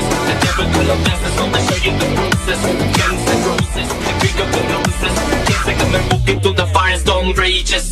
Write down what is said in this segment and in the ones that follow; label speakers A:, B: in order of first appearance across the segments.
A: speeches. The typical of masters on the show you the bruises. Guns and roses, the big of the noses. Can't take them and walk into the firestorm rages.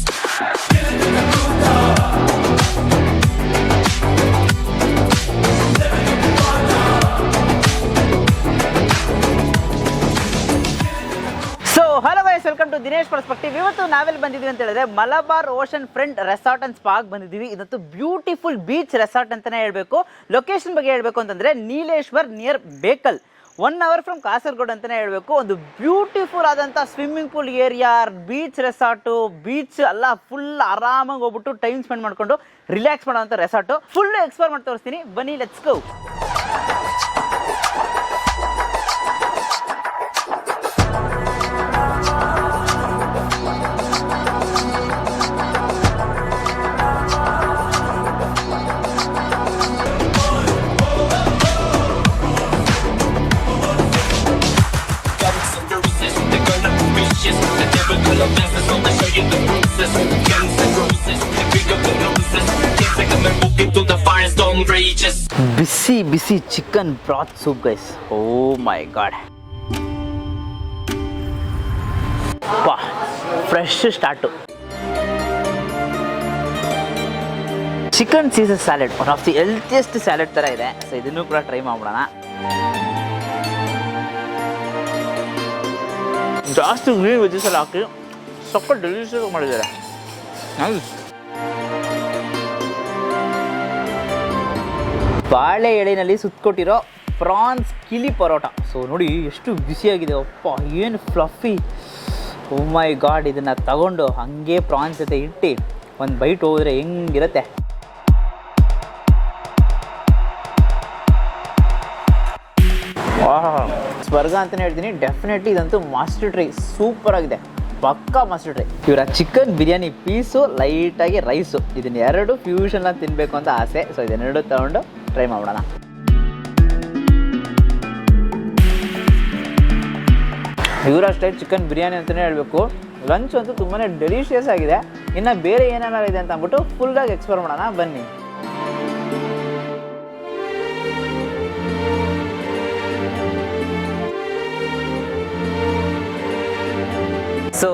B: Hello guys, welcome to Dinesh perspective. ಇವತ್ತು ನಾವೆಲ್ಲಿ ಬಂದಿದ್ದೀವಿ ಅಂತ ಹೇಳಿದ್ರೆ Malabar ocean front resort and ಸ್ಪಾಗ್ ಬಂದಿದ್ದೀವಿ. ಇದಂತೂ beautiful beach resort ಅಂತಾನೆ ಹೇಳ್ಬೇಕು. ಲೊಕೇಶನ್ ಬಗ್ಗೆ ಹೇಳ್ಬೇಕು ಅಂತಂದ್ರೆ ನೀಲೇಶ್ವರ್ near Bekal, 1 hour from Kasaragod ಅಂತಾನೆ ಹೇಳ್ಬೇಕು. ಒಂದು ಬ್ಯೂಟಿಫುಲ್ ಆದಂಥ swimming pool area, beach resort, beach ಎಲ್ಲ ಫುಲ್ ಆರಾಮಾಗಿ ಹೋಗ್ಬಿಟ್ಟು ಟೈಮ್ ಸ್ಪೆಂಡ್ ಮಾಡ್ಕೊಂಡು ರಿಲ್ಯಾಕ್ಸ್ ಮಾಡೋಂಥ ರೆಸಾರ್ಟು. ಫುಲ್ ಎಕ್ಸ್ಪ್ಲೋರ್ ಮಾಡಿ ತೋರಿಸ್ತೀನಿ, ಬನ್ನಿ, let's go.
A: The typical of masters on the show you the bruises. Guns and roses, the big of the noses. Can't take them and walk into the firestorm rages.
B: ಬಿಸಿ ಬಿಸಿ chicken broth soup guys, oh my god. Fresh start. Chicken caesar salad, one of the healthiest salad ಥರ ಇದೆ. So ಇದನ್ನು ಕೂಡ try ಮಾಡ್ಬಿಡೋಣ. ಜಾಸ್ತಿ green wedges ಎಲ್ಲ ಹಾಕಿ ಸ್ವಲ್ಪ delicious ಮಾಡಿದ್ದಾರೆ. ಬಾಳೆ ಎಳೆನಲ್ಲಿ ಸುತ್ತಕೊಟ್ಟಿರೋ ಪ್ರಾನ್ಸ್ ಕಿಲಿ ಪರೋಟ. ಸೊ ನೋಡಿ ಎಷ್ಟು ಬಿಸಿಯಾಗಿದೆ, ಅಪ್ಪ ಏನು ಫ್ಲಫಿ. ಓ ಮೈ ಗಾಡ್, ಇದನ್ನು ತಗೊಂಡು ಹಾಗೆ ಪ್ರಾನ್ಸ್ ಜೊತೆ ಇಟ್ಟು ಒಂದು ಬೈಟ್ ಹೋದರೆ ಹೆಂಗಿರುತ್ತೆ. ಸ್ವರ್ಗ ಅಂತಲೇ ಹೇಳ್ತೀನಿ. ಡೆಫಿನೆಟ್ಲಿ ಇದಂತೂ ಮಾಸ್ಟರ್ ಟ್ರೈ, ಸೂಪರ್ ಆಗಿದೆ, ಪಕ್ಕಾ ಮಾಸ್ಟರ್ ಟ್ರೈ. ಇವರ ಚಿಕನ್ ಬಿರಿಯಾನಿ ಪೀಸು, ಲೈಟಾಗಿ ರೈಸು, ಇದನ್ನೆರಡು ಫ್ಯೂಷನ್ ತಿನ್ನಬೇಕು ಅಂತ ಆಸೆ. ಸೊ ಇದನ್ನೆರಡು ತಗೊಂಡು ಟ್ರೈ ಮಾಡೋಣ. ಇವರಷ್ಟೇ ಚಿಕನ್ ಬಿರಿಯಾನಿ ಅಂತಲೇ ಹೇಳಬೇಕು. ಲಂಚ್ ಅಂತೂ ತುಂಬಾ ಡೆಲಿಷಿಯಸ್ ಆಗಿದೆ. ಇನ್ನು ಬೇರೆ ಏನೇನಾರು ಇದೆ ಅಂತ ಅಂದ್ಬಿಟ್ಟು ಫುಲ್ಲಾಗಿ ಎಕ್ಸ್ಪ್ಲೋರ್ ಮಾಡೋಣ, ಬನ್ನಿ. ಸೊ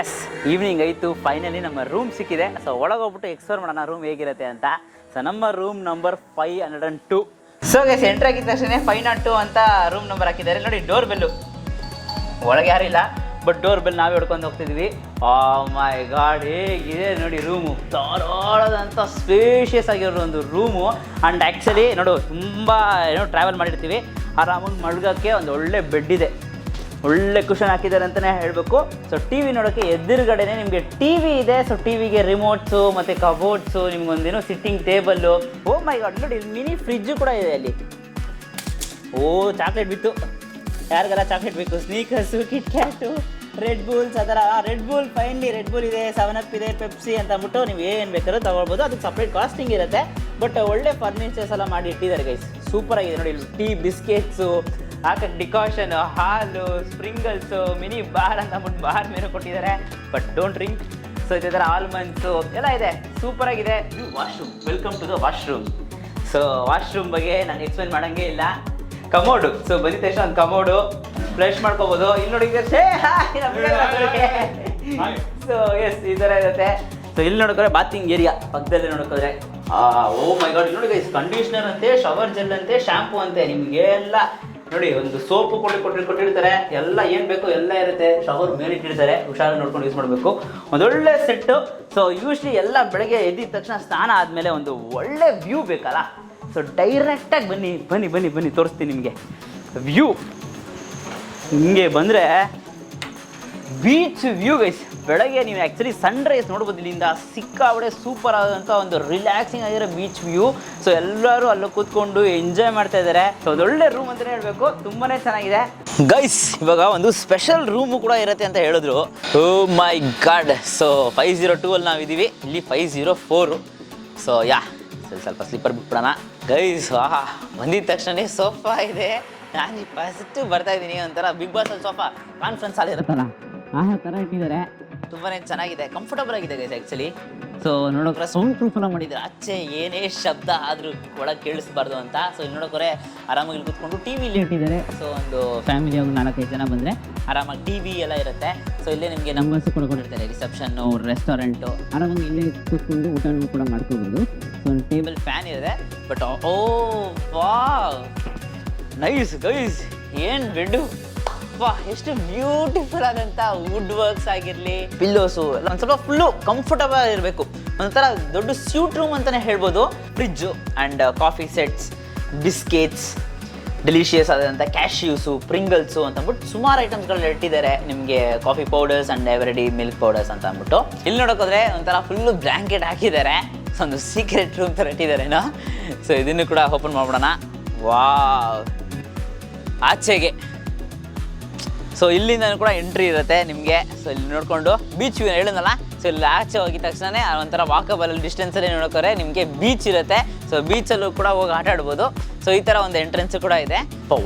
B: ಎಸ್, ಈವ್ನಿಂಗ್ ಆಯಿತು, ಫೈನಲಿ ನಮ್ಮ ರೂಮ್ ಸಿಕ್ಕಿದೆ. ಸೊ ಒಳಗೋಗ್ಬಿಟ್ಟು ಎಕ್ಸ್ಪ್ಲೋರ್ ಮಾಡೋಣ ರೂಮ್ ಹೇಗಿರುತ್ತೆ ಅಂತ. ಸೊ ನಮ್ಮ room number 502. So guys, enter ಆಗಿದ ತಕ್ಷಣ 502 ಅಂತ ರೂಮ್ ನಂಬರ್ ಹಾಕಿದ್ದಾರೆ. ನೋಡಿ, ಡೋರ್ ಬೆಲ್ಲು, ಒಳಗೆ ಯಾರಿಲ್ಲ, ಬಟ್ ಡೋರ್ ಬೆಲ್ ನಾವೇ ಹೊಡ್ಕೊಂಡು ಹೋಗ್ತಿದ್ವಿ. ಆ ಮೈ ಗಾಡ್, ಹೇಗಿದೆ ನೋಡಿ ರೂಮು. ಧಾರಾಳದಂಥ ಸ್ಪೇಷಿಯಸ್ ಆಗಿರೋ ಒಂದು ರೂಮು. ಆ್ಯಂಡ್ ಆ್ಯಕ್ಚುಲಿ ನೋಡು, ತುಂಬ ಟ್ರಾವೆಲ್ ಮಾಡಿರ್ತೀವಿ, ಆರಾಮಾಗಿ ಮಲ್ಗೋಕ್ಕೆ ಒಂದು ಒಳ್ಳೆ ಬೆಡ್ ಇದೆ, ಒಳ್ಳೆ ಕುಷನ್ ಹಾಕಿದ್ದಾರೆ ಅಂತಲೇ ಹೇಳಬೇಕು. ಸೊ ಟಿ ವಿ ನೋಡೋಕ್ಕೆ ಎದುರುಗಡೆನೇ ನಿಮಗೆ ಟಿ ವಿ ಇದೆ. ಸೊ ಟಿ ವಿಗೆ ರಿಮೋಟ್ಸು ಮತ್ತು cupboards, ನಿಮ್ಗೊಂದೇನೋ sitting table. O my god, ನೋಡಿ ಮಿನಿ ಫ್ರಿಜ್ಜು ಕೂಡ ಇದೆ ಅಲ್ಲಿ. ಓ, ಚಾಕ್ಲೇಟ್ ಬಿತ್ತು, ಯಾರಿಗೆಲ್ಲ ಚಾಕ್ಲೇಟ್ ಬೇಕು, ಸ್ನೀಕರ್ಸು, ಕಿಟ್ ಕ್ಯಾಟು, ರೆಡ್ ಬೂಲ್ಸ್, ಆ ಥರ. Red Boole, finally red Boole ಇದೆ, 7up ಇದೆ, ಪೆಪ್ಸಿ ಅಂತ ಅಂದ್ಬಿಟ್ಟು ನೀವು ಏನು ಬೇಕಾದ್ರೂ ತೊಗೊಳ್ಬೋದು. ಅದಕ್ಕೆ ಸಪ್ರೇಟ್ ಕಾಸ್ಟಿಂಗ್ ಇರುತ್ತೆ, ಬಟ್ ಒಳ್ಳೆ ಫರ್ನಿಚರ್ಸ್ ಎಲ್ಲ ಮಾಡಿ ಇಟ್ಟಿದ್ದಾರೆ ಗೈಸ್. ಸೂಪರಾಗಿದೆ ನೋಡಿ. ಟೀ, ಬಿಸ್ಕೆಟ್ಸು, ಹಾಕಕ್ಕೆ ಡಿಕಾಷನ್, ಹಾಲು, ಸ್ಪ್ರಿಂಗಲ್ಸು, ಮಿನಿ ಬಾರ್ ಅಂತ ಅಂದ್ಬಿಟ್ಟು ಬಾರ್ ಮೇಲೆ ಕೊಟ್ಟಿದ್ದಾರೆ, ಬಟ್ ಡೋಂಟ್ ಡ್ರಿಂಕ್. ಸೊ ಇದೇ ಥರ ಆಲ್ಮಂಡ್ಸು ಎಲ್ಲ ಇದೆ, ಸೂಪರಾಗಿದೆ. Washroom, welcome to the washroom. So washroom ಬಗ್ಗೆ ನಾನು ಎಕ್ಸ್ಪ್ಲೇನ್ ಮಾಡೋಂಗೇ ಇಲ್ಲ. ಕಮೋಡು, ಸೊ ಬಂದಿದ ತಕ್ಷಣ ಒಂದು ಕಮೋಡು, ಫ್ಲಶ್ ಮಾಡ್ಕೋಬೋದು. ಇಲ್ಲಿ ನೋಡಿ, ಸೊ ಎಸ್, ಈ ಥರ ಇರುತ್ತೆ. ಸೊ ಇಲ್ಲಿ ನೋಡಿದ್ರೆ ಬಾತಿಂಗ್ ಏರಿಯಾ ಪಕ್ಕದಲ್ಲೇ ನೋಡಿದ್ರೆ, ಓ ಮೈ ಗಾಡ್, ನೋಡಿ ಗೈಸ್, ಕಂಡೀಷ್ನರ್ ಅಂತೆ, ಶವರ್ ಜೆಲ್ ಅಂತೆ, ಶಾಂಪೂ ಅಂತೆ, ನಿಮಗೆಲ್ಲ ನೋಡಿ ಒಂದು ಸೋಪು ಕೊಟ್ಟಿರ್ತಾರೆ. ಎಲ್ಲ ಏನು ಬೇಕೋ ಎಲ್ಲ ಇರುತ್ತೆ. ಶವರ್ ಮೇಲೆ ಇಟ್ಟಿರ್ತಾರೆ, ಹುಷಾರಾಗಿ ನೋಡ್ಕೊಂಡು ಯೂಸ್ ಮಾಡಬೇಕು. ಒಂದೊಳ್ಳೆ ಸೆಟ್ಟು. ಸೊ ಯೂಶ್ವಲಿ ಎಲ್ಲ ಬೆಳಗ್ಗೆ ಎದ್ದಿದ ತಕ್ಷಣ ಸ್ನಾನ ಆದಮೇಲೆ ಒಂದು ಒಳ್ಳೆ ವ್ಯೂ ಬೇಕಲ್ಲ. ಸೊ ಡೈರೆಕ್ಟಾಗಿ ಬನ್ನಿ ತೋರಿಸ್ತೀನಿ ನಿಮಗೆ ವ್ಯೂ. ಹಿಂಗೆ ಬಂದರೆ ಬೀಚ್ ವ್ಯೂ ಗೈಸ್. ಬೆಳಗ್ಗೆ ನೀವು ಆ್ಯಕ್ಚುಲಿ ಸನ್ರೈಸ್ ನೋಡ್ಬೋದು ಇಲ್ಲಿಂದ. ಸಿಕ್ಕಾಬಡೆ ಸೂಪರ್ ಆದಂಥ ಒಂದು ರಿಲ್ಯಾಕ್ಸಿಂಗ್ ಆಗಿರೋ ಬೀಚ್ ವ್ಯೂ. ಸೊ ಎಲ್ಲರೂ ಅಲ್ಲೂ ಕೂತ್ಕೊಂಡು ಎಂಜಾಯ್ ಮಾಡ್ತಾ ಇದ್ದಾರೆ. ಸೊ ಅದೊಳ್ಳೆ ರೂಮ್ ಅಂತಲೇ ಹೇಳಬೇಕು, ತುಂಬಾ ಚೆನ್ನಾಗಿದೆ ಗೈಸ್. ಇವಾಗ ಒಂದು ಸ್ಪೆಷಲ್ ರೂಮು ಕೂಡ ಇರುತ್ತೆ ಅಂತ ಹೇಳಿದ್ರು. ಓ ಮೈ ಗಾಡ್. ಸೊ 502 ಅಲ್ಲಿ ನಾವಿದ್ದೀವಿ, ಇಲ್ಲಿ 504. ಸೊ ಸ್ವಲ್ಪ ಸ್ಲೀಪರ್ ಬಿಟ್ಬಿಡೋಣ ಗೈಸ್. ಬಂದಿದ ತಕ್ಷಣ ಸೋಫಾ ಇದೆ. ನಾನು ಫಸ್ಟ್ ಬರ್ತಾ ಇದ್ದೀನಿ, ಒಂಥರ ಬಿಗ್ ಬಾಸ್ ಅಲ್ಲಿ ಸೋಫಾ ಕಾನ್ಫರೆನ್ಸ್ ಹಾಲ್ ಇರುತ್ತಲ್ಲ ಆ ಥರ ಇಟ್ಟಿದ್ದಾರೆ. ತುಂಬಾ ಚೆನ್ನಾಗಿದೆ, ಕಂಫರ್ಟಬಲ್ ಆಗಿದೆ ಗೈಸ್ ಆ್ಯಕ್ಚುಲಿ. ಸೊ ನೋಡೋಕ್ರೆ ಸೌಂಡ್ ಪ್ರೂಫ್ ಎಲ್ಲ ಮಾಡಿದ್ದಾರೆ, ಆಚೆ ಏನೇ ಶಬ್ದ ಆದರೂ ಒಳಗೆ ಕೇಳಿಸ್ಬಾರ್ದು ಅಂತ. ಸೊ ಇಲ್ಲಿ ನೋಡೋಕ್ರೆ ಆರಾಮಾಗಿ ಇಲ್ಲಿ ಕೂತ್ಕೊಂಡು ಟಿ ವಿಲಿ ಇಟ್ಟಿದ್ದಾರೆ. ಸೊ ಒಂದು ಫ್ಯಾಮಿಲಿ ಒಂದು 4-5 ಜನ ಬಂದರೆ ಆರಾಮಾಗಿ ಟಿ ವಿ ಎಲ್ಲ ಇರುತ್ತೆ. ಸೊ ಇಲ್ಲೇ ನಿಮಗೆ ನಂಬರ್ಸು ಕೂಡ ಕೊಟ್ಟಿರ್ತಾರೆ, ರಿಸೆಪ್ಷನ್ನು, ರೆಸ್ಟೋರೆಂಟು, ಆರಾಮಾಗಿ ಇಲ್ಲೇ ಕೂತ್ಕೊಂಡು ಊಟನೂ ಕೂಡ ಮಾಡ್ಕೋಬೋದು. ಸೊ ಒಂದು ಟೇಬಲ್ ಫ್ಯಾನ್ ಇದೆ. But oh wow nice guys, ಏನು ಬೆಡ್ಡು, ಎಷ್ಟು ಬ್ಯೂಟಿಫುಲ್ ಆದಂಥ ವುಡ್ ವರ್ಕ್ಸ್ ಆಗಿರಲಿ, ಪಿಲ್ಲೋಸು ಎಲ್ಲ ಒಂದು ಸ್ವಲ್ಪ ಫುಲ್ಲು ಕಂಫರ್ಟಬಲ್ ಇರಬೇಕು. ಒಂಥರ ದೊಡ್ಡ ಸ್ಯೂಟ್ ರೂಮ್ ಅಂತಲೇ ಹೇಳ್ಬೋದು. Fridge and coffee sets, biscuits, delicious ಆದಂಥ ಕ್ಯಾಶ್ಯೂಸು, ಪ್ರಿಂಗಲ್ಸು ಅಂತ ಅಂದ್ಬಿಟ್ಟು ಸುಮಾರು ಐಟಮ್ಸ್ಗಳನ್ನ ಇಟ್ಟಿದ್ದಾರೆ. ನಿಮಗೆ coffee powders and everyday milk powders ಅಂತ ಅಂದ್ಬಿಟ್ಟು. ಇಲ್ಲಿ ನೋಡೋಕೋದ್ರೆ ಒಂಥರ ಫುಲ್ಲು ಬ್ಲ್ಯಾಂಕೆಟ್ ಹಾಕಿದ್ದಾರೆ. ಸೊ ಒಂದು ಸೀಕ್ರೆಟ್ ರೂಮ್ ಥರ ಇಟ್ಟಿದ್ದಾರೇನೋ. ಸೊ ಇದನ್ನು ಕೂಡ ಓಪನ್ ಮಾಡ್ಬಿಡೋಣ. ವಾವ್, ಆಚೆಗೆ ಸೊ ಇಲ್ಲಿಂದ ಕೂಡ ಎಂಟ್ರಿ ಇರುತ್ತೆ ನಿಮಗೆ. ಸೊ ಇಲ್ಲಿ ನೋಡಿಕೊಂಡು ಬೀಚ್ ವ್ಯೂ ಹೇಳಿದ್ನಲ್ಲ, ಸೊ ಇಲ್ಲಿ ಆಚೆ ಹೋಗಿದ ತಕ್ಷಣ ಒಂಥರ ವಾಕಬಲ್ ಡಿಸ್ಟೆನ್ಸಲ್ಲಿ ನೋಡೋಕೆ ನಿಮಗೆ ಬೀಚ್ ಇರುತ್ತೆ. ಸೊ ಬೀಚಲ್ಲೂ ಕೂಡ ಹೋಗಿ ಆಟ ಆಡ್ಬೋದು. ಸೊ ಈ ಥರ ಒಂದು ಎಂಟ್ರೆನ್ಸ್ ಕೂಡ ಇದೆ.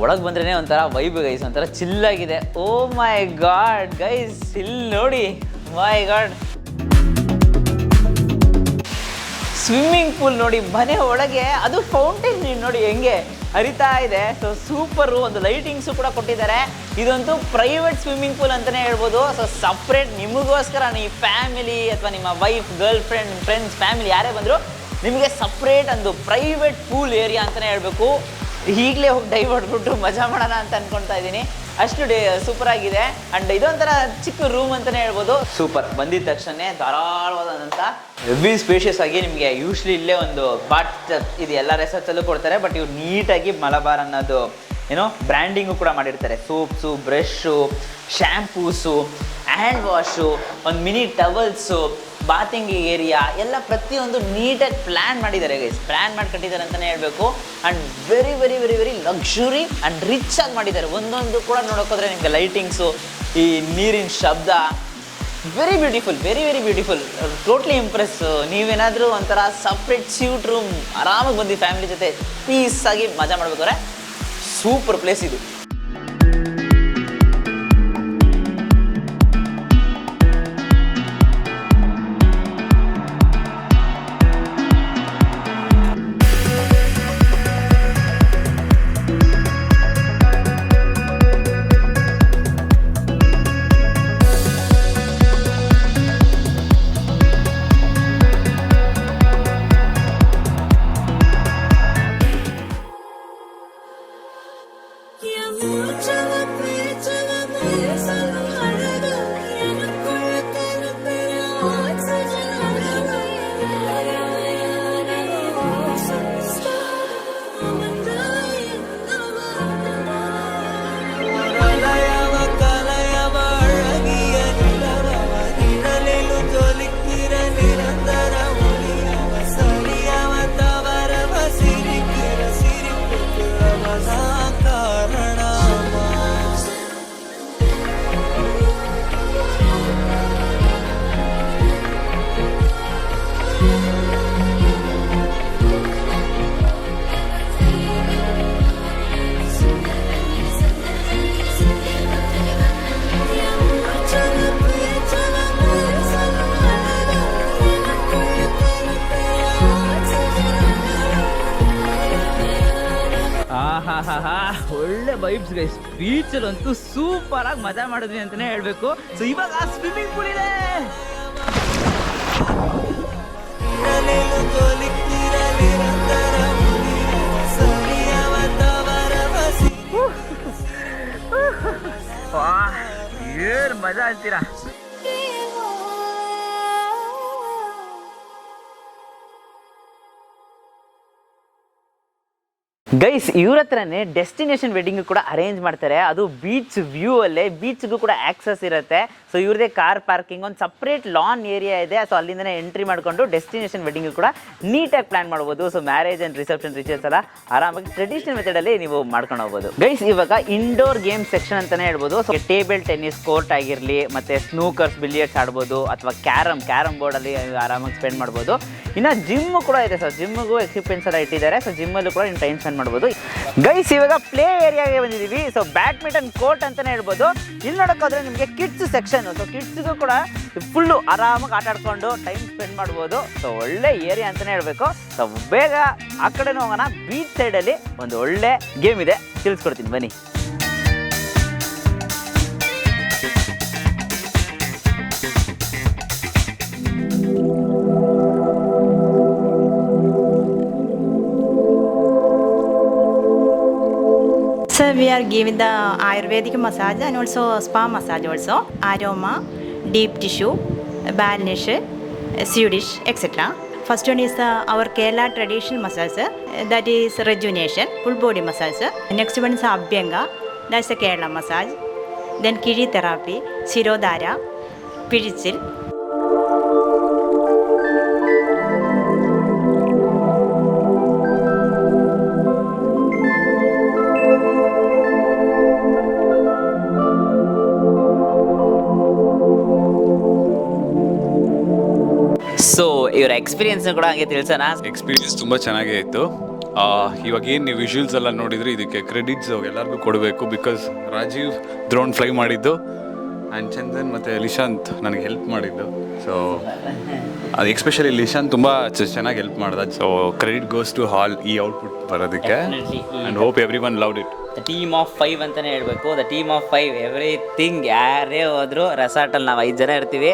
B: ಒಳಗೆ ಬಂದ್ರೇ ಒಂಥರ ವೈಬ್ ಗೈಸ್, ಒಂಥರ ಚಿಲ್ಲಾಗಿದೆ. ಓ ಮೈ ಗಾಡ್ ಗೈಸ್, ಇಲ್ಲಿ ನೋಡಿ, ಮೈ ಗಾಡ್, ಸ್ವಿಮ್ಮಿಂಗ್ ಪೂಲ್ ನೋಡಿ ಮನೆ ಒಳಗೆ, ಅದು ಫೌಂಟೇನ್ ನೋಡಿ ಹೆಂಗೆ ಹರಿತಾ ಇದೆ. ಸೊ ಸೂಪರು, ಒಂದು ಲೈಟಿಂಗ್ಸು ಕೂಡ ಕೊಟ್ಟಿದ್ದಾರೆ. ಇದಂತೂ ಪ್ರೈವೇಟ್ ಸ್ವಿಮ್ಮಿಂಗ್ ಪೂಲ್ ಅಂತಲೇ ಹೇಳ್ಬೋದು. ಸೊ ಸಪ್ರೇಟ್ ನಿಮಗೋಸ್ಕರ, ನೀವು ಫ್ಯಾಮಿಲಿ ಅಥವಾ ನಿಮ್ಮ wife, girl friend, friends, family ಯಾರೇ ಬಂದರೂ ನಿಮಗೆ ಸಪ್ರೇಟ್ ಒಂದು ಪ್ರೈವೇಟ್ ಪೂಲ್ ಏರಿಯಾ ಅಂತಲೇ ಹೇಳಬೇಕು. ಈಗಲೇ ಹೋಗಿ ಡೈವ್ ಹೊಡ್ಬಿಟ್ಟು ಮಜಾ ಮಾಡೋಣ ಅಂತ ಅಂದ್ಕೊಳ್ತಾ ಇದ್ದೀನಿ. ಅಷ್ಟು ಸೂಪರಾಗಿದೆ. ಆ್ಯಂಡ್ ಇದೊಂಥರ ಚಿಕ್ಕ ರೂಮ್ ಅಂತಲೇ ಹೇಳ್ಬೋದು. ಸೂಪರ್, ಬಂದಿದ ತಕ್ಷಣ ಧಾರಾಳವಾದಂಥ ಹೆವಿ ಸ್ಪೇಷಿಯಸ್ ಆಗಿ ನಿಮಗೆ ಯೂಶ್ವಲಿ ಇಲ್ಲೇ ಒಂದು ಬಾತ್ ಇದು ಎಲ್ಲ ರೆಸಾರ್ಟ್ಸಲ್ಲೂ ಕೊಡ್ತಾರೆ. ಬಟ್ ಇವ್ರು ನೀಟಾಗಿ ಮಲಬಾರ್ ಅನ್ನೋದು ಏನೋ ಬ್ರ್ಯಾಂಡಿಂಗು ಕೂಡ ಮಾಡಿರ್ತಾರೆ. ಸೋಪ್ಸು, ಬ್ರಷು, ಶ್ಯಾಂಪೂಸು, ಹ್ಯಾಂಡ್ ವಾಶು, ಒಂದು ಮಿನಿ ಟವಲ್ಸು, ಬಾತಿಂಗ್ ಏರಿಯಾ ಎಲ್ಲ ಪ್ರತಿಯೊಂದು ನೀಟಾಗಿ ಪ್ಲ್ಯಾನ್ ಮಾಡಿದ್ದಾರೆ ಗೈಸ್. ಪ್ಲ್ಯಾನ್ ಮಾಡಿ ಕಟ್ಟಿದ್ದಾರೆ ಅಂತಲೇ ಹೇಳಬೇಕು. And very very very very luxury and rich ಆಗಿ ಮಾಡಿದ್ದಾರೆ. ಒಂದೊಂದು ಕೂಡ ನೋಡೋಕೋದ್ರೆ ನಿಮಗೆ ಲೈಟಿಂಗ್ಸು, ಈ ನೀರಿನ ಶಬ್ದ, very beautiful, very very beautiful, totally Impress. ನೀವೇನಾದರೂ ಒಂಥರ ಸಪ್ರೇಟ್ ಸ್ಯೂಟ್ ರೂಮ್ ಆರಾಮಾಗಿ ಬಂದು ಫ್ಯಾಮಿಲಿ ಜೊತೆ ಪೀಸಾಗಿ ಮಜಾ ಮಾಡ್ಬೇಕಾದ್ರೆ ಸೂಪರ್ ಪ್ಲೇಸ್ ಇದು. ಒಳ್ಳೆ ವೈಬ್ಸ್ ಗೈಸ್. ಬೀಚಲ್ಲಂತೂ ಸೂಪರ್ ಆಗಿ ಮಜಾ ಮಾಡಿದ್ವಿ ಅಂತಾನೆ ಹೇಳ್ಬೇಕು. ಸೊ ಇವಾಗ ಸ್ವಿಮ್ಮಿಂಗ್ ಪೂಲ್ ಇದೆ. ಏನ್ ಮಜಾ ಅಂತೀರಾ. ಗೈಸ್ ಇವ್ರ ಹತ್ರನೇ ಡೆಸ್ಟಿನೇಷನ್ ವೆಡ್ಡಿಂಗ್ ಕೂಡ ಅರೇಂಜ್ ಮಾಡ್ತಾರೆ. ಅದು ಬೀಚ್ ವ್ಯೂ ಅಲ್ಲೇ, ಬೀಚ್ಗೂ ಕೂಡ ಆಕ್ಸಸ್ ಇರುತ್ತೆ. ಸೊ ಇವ್ರದೇ ಕಾರ್ ಪಾರ್ಕಿಂಗ್, ಒಂದು ಸಪ್ರೇಟ್ ಲಾನ್ ಏರಿಯಾ ಇದೆ. ಸೊ ಅಲ್ಲಿಂದನೇ ಎಂಟ್ರಿ ಮಾಡಿಕೊಂಡು ಡೆಸ್ಟಿನೇಷನ್ ವೆಡ್ಡಿಂಗ್ ಕೂಡ ನೀಟಾಗಿ ಪ್ಲಾನ್ ಮಾಡ್ಬೋದು. So marriage and reception rituals ಎಲ್ಲ ಆರಾಮಾಗಿ ಟ್ರೆಡಿಷನಲ್ ಮೆಥಡಲ್ಲಿ ನೀವು ಮಾಡ್ಕೊಂಡು ಹೋಗ್ಬೋದು. ಗೈಸ್ ಇವಾಗ ಇಂಡೋರ್ ಗೇಮ್ ಸೆಕ್ಷನ್ ಅಂತಲೇ ಹೇಳ್ಬೋದು. ಸೊ ಟೇಬಲ್ ಟೆನ್ನಿಸ್ ಕೋರ್ಟ್ ಆಗಿರಲಿ, ಮತ್ತು ಸ್ನೂಕರ್ಸ್, ಬಿಲಿಯರ್ಡ್ಸ್ ಆಡ್ಬೋದು, ಅಥವಾ ಕ್ಯಾರಮ್ ಬೋರ್ಡಲ್ಲಿ ಆರಾಮಾಗಿ ಸ್ಪೆಂಡ್ ಮಾಡ್ಬೋದು. ಇನ್ನು ಜಿಮ್ ಕೂಡ ಇದೆ. ಸೊ ಜಿಮ್ಗೂ ಎಕ್ವಿಪ್ಮೆಂಟ್ಸ್ ಎಲ್ಲ ಇಟ್ಟಿದ್ದಾರೆ. ಸೊ ಜಿಮ್ಮಲ್ಲೂ ಕೂಡ ನೀವು ಟೈಮ್ ಸ್ಪೆಂಡ್ ಮಾಡ್ಬೋದು. ಗೈಸ್ ಇವಾಗ ಪ್ಲೇ ಏರಿಯಾಗೆ ಬಂದಿದ್ದೀವಿ. ಸೊ ಬ್ಯಾಡ್ಮಿಂಟನ್ ಕೋರ್ಟ್ ಅಂತಾನೆ ಹೇಳ್ಬೋದು. ಇಲ್ಲಿ ನೋಡೋಕ್ಕಾದ್ರೆ ನಿಮಗೆ ಕಿಡ್ಸ್ ಸೆಕ್ಷನ್. ಸೊ ಕಿಡ್ಸ್ಗೂ ಕೂಡ ಫುಲ್ಲು ಆರಾಮಾಗಿ ಆಟ ಆಡ್ಕೊಂಡು ಟೈಮ್ ಸ್ಪೆಂಡ್ ಮಾಡ್ಬೋದು. ಸೊ ಒಳ್ಳೆ ಏರಿಯಾ ಅಂತಲೇ ಹೇಳಬೇಕು. ಸೊ ಬೇಗ ಆ ಕಡೆನೂ ಹೋಗೋಣ. ಬೀಚ್ ಸೈಡಲ್ಲಿ ಒಂದು ಒಳ್ಳೆ ಗೇಮ್ ಇದೆ, ತಿಳಿಸ್ಕೊಡ್ತೀನಿ ಬನ್ನಿ.
C: So we are giving the Ayurvedic massage and also spa massage also, aroma, deep tissue, balnish, Swedish, etc. First one is our Kerala traditional massage, that is rejuvenation, full body massage. Next one is Abhyanga, that's a Kerala massage. Then Kiri therapy, Sirodhara, Pirichil.
B: So ಇವರ experience ಕೂಡ ಹಂಗೆ ತಿಳಿಸೋಣ.
D: Experience ತುಂಬ ಚೆನ್ನಾಗೇ ಇತ್ತು. ಇವಾಗ ಏನು ನೀವು visuals ಎಲ್ಲ ನೋಡಿದ್ರೆ ಇದಕ್ಕೆ ಕ್ರೆಡಿಟ್ಸ್ ಎಲ್ಲರಿಗೂ ಕೊಡಬೇಕು. ಬಿಕಾಸ್ ರಾಜೀವ್ ಡ್ರೋನ್ ಫ್ಲೈ ಮಾಡಿದ್ದು ಆ್ಯಂಡ್ ಚಂದನ್ ಮತ್ತು ಲಿಶಾಂತ್ ನನಗೆ ಹೆಲ್ಪ್ ಮಾಡಿದ್ದು. ಸೊ ಅದು ಎಸ್ಪೆಷಲಿ ಲಿಶಾಂತ್ ತುಂಬ ಚೆನ್ನಾಗಿ ಹೆಲ್ಪ್ ಮಾಡ್ದ. So credit goes to all ಈ ಔಟ್ಪುಟ್ ಬರೋದಕ್ಕೆ. And hope every one loved it.
B: The team of 5 ಅಂತಲೇ ಹೇಳಬೇಕು. The team of 5 everything. ಯಾರೇ ಹೋದ್ರು ರೆಸಾರ್ಟಲ್ಲಿ ನಾವು 5 ಜನ ಇರ್ತೀವಿ.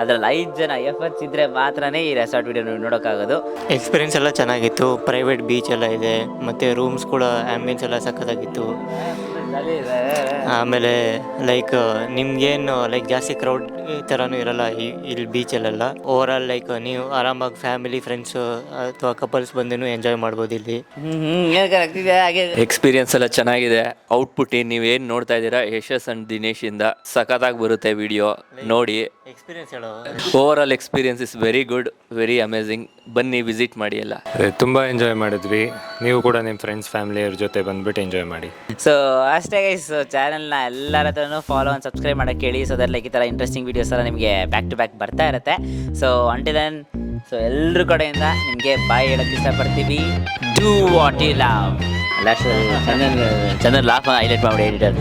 B: ಅದರಲ್ಲಿ 5 ಜನ ಎಫರ್ಟ್ಸ್ ಇದ್ದರೆ ಮಾತ್ರನೇ ಈ ರೆಸಾರ್ಟ್ ವಿಡಿಯೋ ನೋಡೋಕ್ಕಾಗೋದು.
E: ಎಕ್ಸ್ಪೀರಿಯನ್ಸ್ ಎಲ್ಲ ಚೆನ್ನಾಗಿತ್ತು. ಪ್ರೈವೇಟ್ ಬೀಚ್ ಎಲ್ಲ ಇದೆ, ಮತ್ತು ರೂಮ್ಸ್ ಕೂಡ ಆ್ಯಂಬಿಯನ್ಸ್ ಎಲ್ಲ ಸಖತ್ತಾಗಿತ್ತು. ಆಮೇಲೆ ಲೈಕ್ ನಿಮ್ಗೇನು ಲೈಕ್ ಜಾಸ್ತಿ ಕ್ರೌಡ್ ಥರನೂ ಇರಲ್ಲ ಇಲ್ಲಿ ಬೀಚಲ್ಲೆಲ್ಲ. ಓವರ್ ಆಲ್ ಲೈಕ್ ನೀವು ಆರಾಮಾಗಿ ಫ್ಯಾಮಿಲಿ ಫ್ರೆಂಡ್ಸು ಅಥವಾ ಕಪಲ್ಸ್ ಬಂದೇನು ಎಂಜಾಯ್ ಮಾಡ್ಬೋದು ಇಲ್ಲಿ.
F: ಎಕ್ಸ್ಪೀರಿಯನ್ಸ್ ಎಲ್ಲ ಚೆನ್ನಾಗಿದೆ. ಔಟ್ಪುಟ್ ನೀವೇನು ನೋಡ್ತಾ ಇದ್ದೀರಾ ಯಶಸ್ ಅಂಡ್ ದಿನೇಶ್ ಇಂದ ಸಖತ್ತಾಗಿ ಬರುತ್ತೆ ವಿಡಿಯೋ ನೋಡಿ.
E: ಎಕ್ಸ್ಪೀರಿಯನ್ಸ್ ಹೇಳೋ
F: over all experience is very good, very amazing. ಬನ್ನಿ ವಿಸಿಟ್ ಮಾಡಿ ಎಲ್ಲ.
G: ತುಂಬ ಎಂಜಾಯ್ ಮಾಡಿದ್ವಿ. ನೀವು ಕೂಡ ನಿಮ್ಮ ಫ್ರೆಂಡ್ಸ್ ಫ್ಯಾಮಿಲಿಯವ್ರ ಜೊತೆ ಬಂದ್ಬಿಟ್ಟು ಎಂಜಾಯ್ ಮಾಡಿ.
B: ಸೊ ಅಷ್ಟೇ ಗೈಸ್, ಚಾನಲ್ನ ಎಲ್ಲರ ಹತ್ರನೂ ಫಾಲೋ ಆ್ಯಂಡ್ ಸಬ್ಸ್ಕ್ರೈಬ್ ಮಾಡೋಕ್ಕೆ ಹೇಳಿ. ಸೊ ದಟ್ ಲೈಕ್ ಈ ಥರ ಇಂಟ್ರೆಸ್ಟಿಂಗ್ ವೀಡಿಯೋಸ್ ಎಲ್ಲ ನಿಮಗೆ ಬ್ಯಾಕ್ ಟು ಬ್ಯಾಕ್ ಬರ್ತಾ ಇರುತ್ತೆ. ಸೊ ಅಂಟಿಲ್ ದೆನ್, ಸೊ ಎಲ್ಲರ ಕಡೆಯಿಂದ ನಿಮಗೆ ಬಾಯ್ ಹೇಳೋಕ್ಕೆ ಇಷ್ಟಪಡ್ತೀವಿ. Do what you love. Last Chandan laugh highlight ಮಾಡಿ ಎಡಿಟರ್.